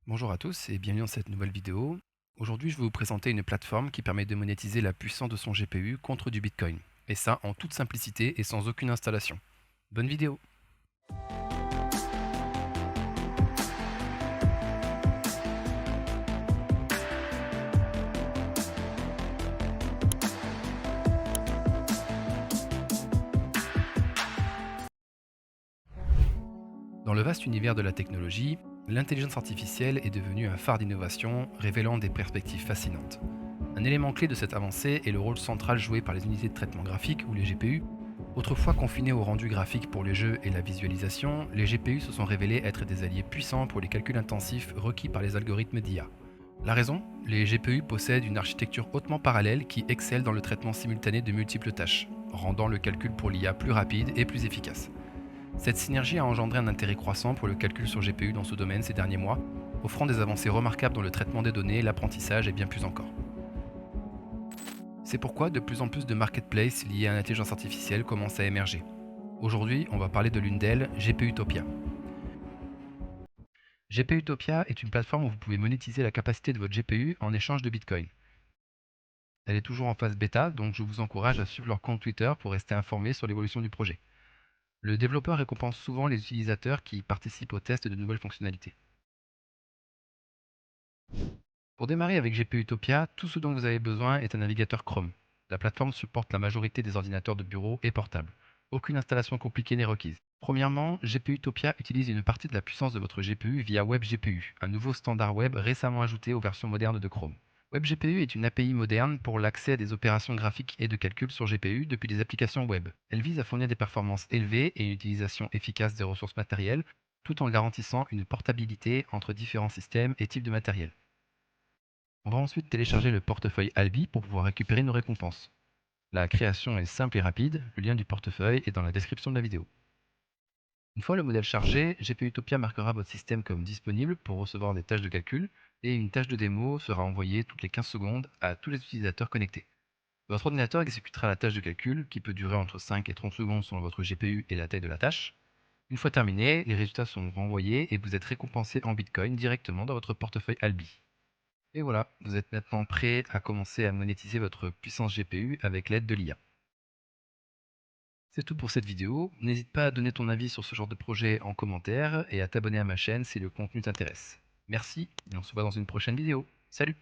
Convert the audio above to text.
Bonjour à tous et bienvenue dans cette nouvelle vidéo. Aujourd'hui, je vais vous présenter une plateforme qui permet de monétiser la puissance de son GPU contre du Bitcoin. Et ça en toute simplicité et sans aucune installation. Bonne vidéo! Dans le vaste univers de la technologie, l'intelligence artificielle est devenue un phare d'innovation révélant des perspectives fascinantes. Un élément clé de cette avancée est le rôle central joué par les unités de traitement graphique ou les GPU. Autrefois confinés au rendu graphique pour les jeux et la visualisation, les GPU se sont révélés être des alliés puissants pour les calculs intensifs requis par les algorithmes d'IA. La raison? Les GPU possèdent une architecture hautement parallèle qui excelle dans le traitement simultané de multiples tâches, rendant le calcul pour l'IA plus rapide et plus efficace. Cette synergie a engendré un intérêt croissant pour le calcul sur GPU dans ce domaine ces derniers mois, offrant des avancées remarquables dans le traitement des données, l'apprentissage et bien plus encore. C'est pourquoi de plus en plus de marketplaces liés à l'intelligence artificielle commencent à émerger. Aujourd'hui, on va parler de l'une d'elles, GPUtopia. GPUtopia est une plateforme où vous pouvez monétiser la capacité de votre GPU en échange de Bitcoin. Elle est toujours en phase bêta, donc je vous encourage à suivre leur compte Twitter pour rester informé sur l'évolution du projet. Le développeur récompense souvent les utilisateurs qui participent au test de nouvelles fonctionnalités. Pour démarrer avec GPUtopia, tout ce dont vous avez besoin est un navigateur Chrome. La plateforme supporte la majorité des ordinateurs de bureau et portables. Aucune installation compliquée n'est requise. Premièrement, GPUtopia utilise une partie de la puissance de votre GPU via WebGPU, un nouveau standard web récemment ajouté aux versions modernes de Chrome. WebGPU est une API moderne pour l'accès à des opérations graphiques et de calcul sur GPU depuis des applications web. Elle vise à fournir des performances élevées et une utilisation efficace des ressources matérielles, tout en garantissant une portabilité entre différents systèmes et types de matériel. On va ensuite télécharger le portefeuille Albi pour pouvoir récupérer nos récompenses. La création est simple et rapide, le lien du portefeuille est dans la description de la vidéo. Une fois le modèle chargé, GPUtopia marquera votre système comme disponible pour recevoir des tâches de calcul et une tâche de démo sera envoyée toutes les 15 secondes à tous les utilisateurs connectés. Votre ordinateur exécutera la tâche de calcul qui peut durer entre 5 et 30 secondes selon votre GPU et la taille de la tâche. Une fois terminé, les résultats sont renvoyés et vous êtes récompensé en Bitcoin directement dans votre portefeuille Albi. Et voilà, vous êtes maintenant prêt à commencer à monétiser votre puissance GPU avec l'aide de l'IA. C'est tout pour cette vidéo. N'hésite pas à donner ton avis sur ce genre de projet en commentaire et à t'abonner à ma chaîne si le contenu t'intéresse. Merci et on se voit dans une prochaine vidéo. Salut!